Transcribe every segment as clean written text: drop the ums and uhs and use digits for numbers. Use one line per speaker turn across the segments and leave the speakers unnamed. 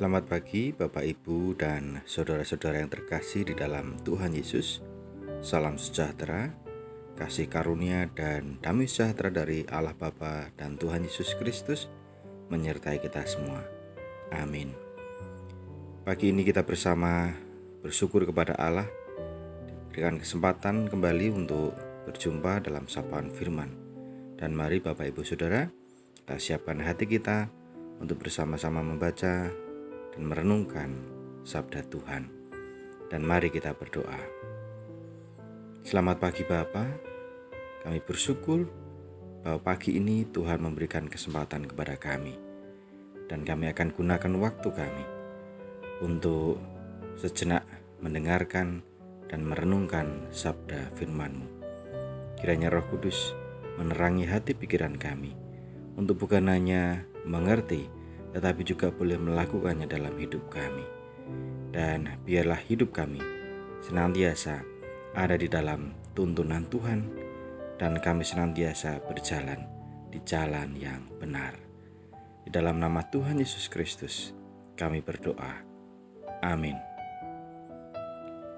Selamat pagi Bapak Ibu dan saudara-saudara yang terkasih di dalam Tuhan Yesus. Salam sejahtera, kasih karunia dan damai sejahtera dari Allah Bapa dan Tuhan Yesus Kristus menyertai kita semua. Amin. Pagi ini kita bersama bersyukur kepada Allah diberikan kesempatan kembali untuk berjumpa dalam sapaan firman. Dan mari Bapak Ibu Saudara, kita siapkan hati kita untuk bersama-sama membaca dan merenungkan sabda Tuhan. Dan mari kita berdoa. Selamat pagi Bapa, kami bersyukur bahwa pagi ini Tuhan memberikan kesempatan kepada kami. Dan kami akan gunakan waktu kami untuk sejenak mendengarkan dan merenungkan sabda firman-Mu. Kiranya Roh Kudus menerangi hati pikiran kami untuk bukan hanya mengerti, tetapi juga boleh melakukannya dalam hidup kami. Dan biarlah hidup kami senantiasa ada di dalam tuntunan Tuhan, dan kami senantiasa berjalan di jalan yang benar. Di dalam nama Tuhan Yesus Kristus kami berdoa. Amin.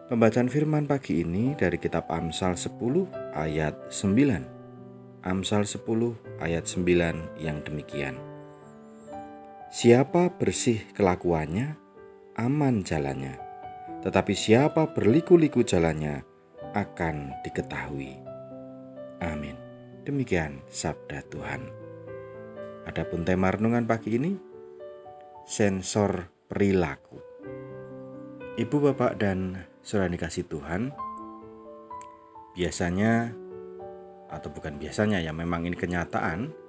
Pembacaan firman pagi ini dari kitab Amsal 10 ayat 9. Amsal 10 ayat 9 yang demikian. Siapa bersih kelakuannya, aman jalannya, tetapi siapa berliku-liku jalannya akan diketahui. Amin. Demikian sabda Tuhan. Adapun tema renungan pagi ini, sensor perilaku. Ibu, Bapak, dan saudara dikasih Tuhan, biasanya, atau bukan biasanya ya, memang ini kenyataan.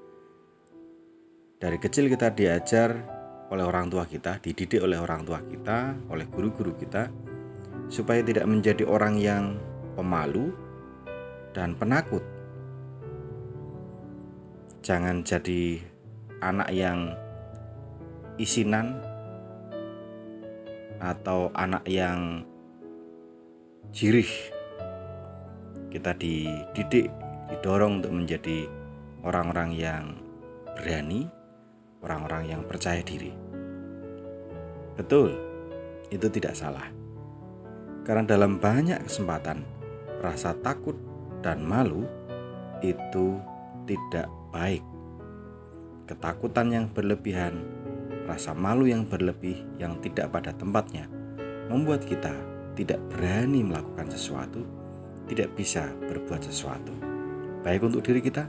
Dari kecil kita diajar oleh orang tua kita, dididik oleh orang tua kita, oleh guru-guru kita, supaya tidak menjadi orang yang pemalu dan penakut. Jangan jadi anak yang isinan atau anak yang jirih. Kita dididik, didorong untuk menjadi orang-orang yang berani, orang-orang yang percaya diri. Betul, itu tidak salah. Karena dalam banyak kesempatan, rasa takut dan malu itu tidak baik. Ketakutan yang berlebihan, rasa malu yang berlebih yang tidak pada tempatnya, membuat kita tidak berani melakukan sesuatu, tidak bisa berbuat sesuatu, baik untuk diri kita,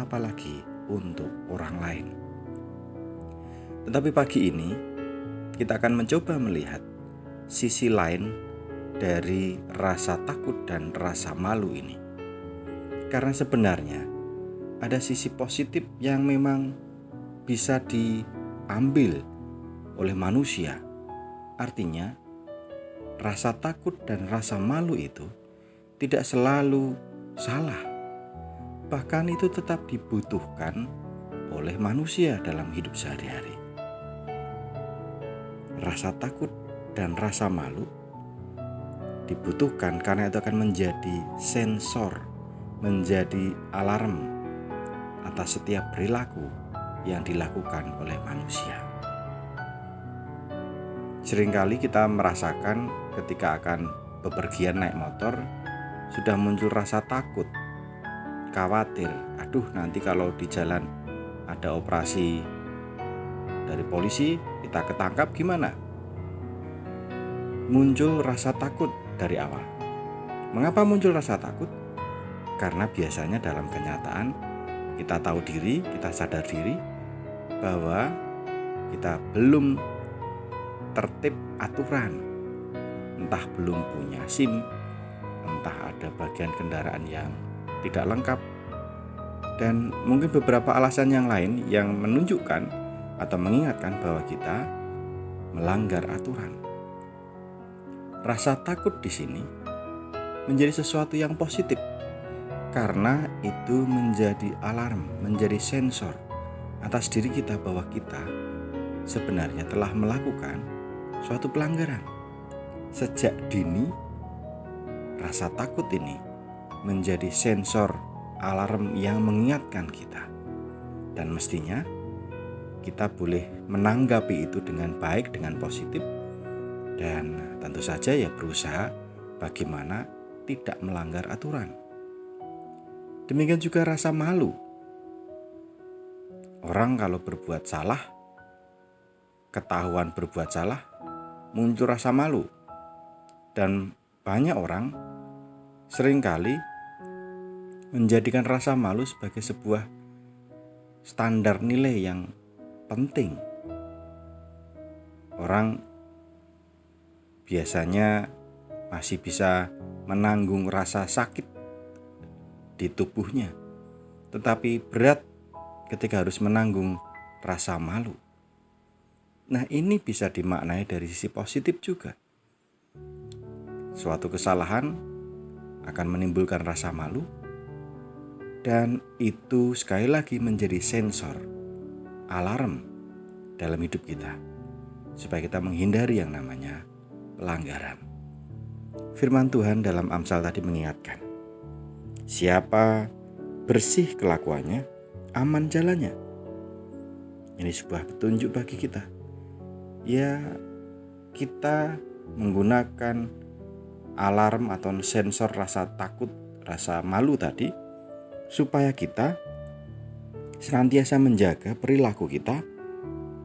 apalagi untuk orang lain. Tetapi pagi ini kita akan mencoba melihat sisi lain dari rasa takut dan rasa malu ini. Karena sebenarnya ada sisi positif yang memang bisa diambil oleh manusia. Artinya rasa takut dan rasa malu itu tidak selalu salah. Bahkan itu tetap dibutuhkan oleh manusia dalam hidup sehari-hari. Rasa takut dan rasa malu dibutuhkan karena itu akan menjadi sensor, menjadi alarm atas setiap perilaku yang dilakukan oleh manusia. Seringkali kita merasakan ketika akan bepergian naik motor, sudah muncul rasa takut, khawatir, aduh nanti kalau di jalan ada operasi dari polisi, kita ketangkap gimana? Muncul rasa takut dari awal. Mengapa muncul rasa takut? Karena biasanya dalam kenyataan kita tahu diri, kita sadar diri bahwa kita belum tertib aturan. Entah belum punya SIM, entah ada bagian kendaraan yang tidak lengkap, dan mungkin beberapa alasan yang lain yang menunjukkan atau mengingatkan bahwa kita melanggar aturan. Rasa takut di sini menjadi sesuatu yang positif karena itu menjadi alarm, menjadi sensor atas diri kita bahwa kita sebenarnya telah melakukan suatu pelanggaran. Sejak dini, rasa takut ini menjadi sensor alarm yang mengingatkan kita. Dan mestinya kita boleh menanggapi itu dengan baik, dengan positif, dan tentu saja ya berusaha bagaimana tidak melanggar aturan. Demikian juga rasa malu. Orang kalau berbuat salah, ketahuan berbuat salah, muncul rasa malu. Dan banyak orang seringkali menjadikan rasa malu sebagai sebuah standar nilai yang penting. Orang biasanya masih bisa menanggung rasa sakit di tubuhnya, tetapi berat ketika harus menanggung rasa malu. Nah, ini bisa dimaknai dari sisi positif juga. Suatu kesalahan akan menimbulkan rasa malu, dan itu sekali lagi menjadi sensor, alarm dalam hidup kita, supaya kita menghindari yang namanya pelanggaran. Firman Tuhan dalam Amsal tadi mengingatkan, siapa bersih kelakuannya, aman jalannya. Ini sebuah petunjuk bagi kita. Ya, kita menggunakan alarm atau sensor rasa takut, rasa malu tadi, supaya kita senantiasa menjaga perilaku kita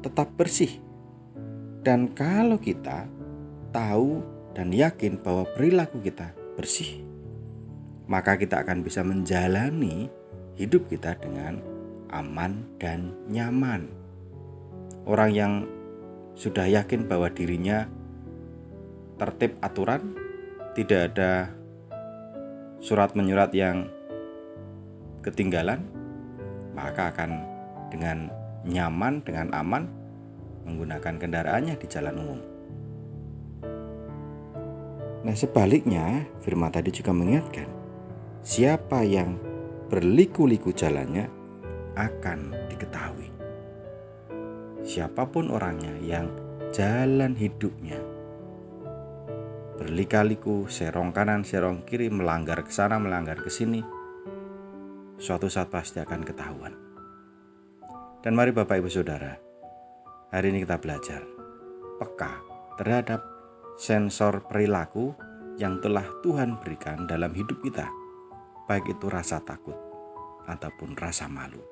tetap bersih. Dan kalau kita tahu dan yakin bahwa perilaku kita bersih, maka kita akan bisa menjalani hidup kita dengan aman dan nyaman. Orang yang sudah yakin bahwa dirinya tertib aturan, tidak ada surat menyurat yang ketinggalan, maka akan dengan nyaman, dengan aman menggunakan kendaraannya di jalan umum. Nah, sebaliknya firman tadi juga mengingatkan, siapa yang berliku-liku jalannya akan diketahui. Siapapun orangnya yang jalan hidupnya berlika-liku, serong kanan, serong kiri, melanggar ke sana, melanggar ke sini, suatu saat pasti akan ketahuan. Dan mari Bapak Ibu Saudara, hari ini kita belajar peka terhadap sensor perilaku yang telah Tuhan berikan dalam hidup kita, baik itu rasa takut ataupun rasa malu.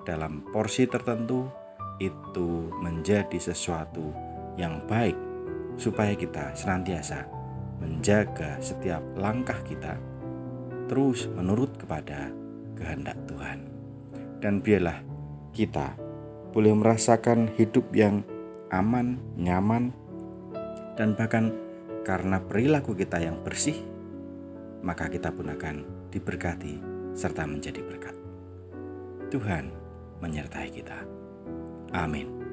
Dalam porsi tertentu itu menjadi sesuatu yang baik, supaya kita senantiasa menjaga setiap langkah kita terus menurut kepada kehendak Tuhan. Dan biarlah kita boleh merasakan hidup yang aman, nyaman, dan bahkan karena perilaku kita yang bersih, maka kita pun akan diberkati serta menjadi berkat. Tuhan menyertai kita. Amin.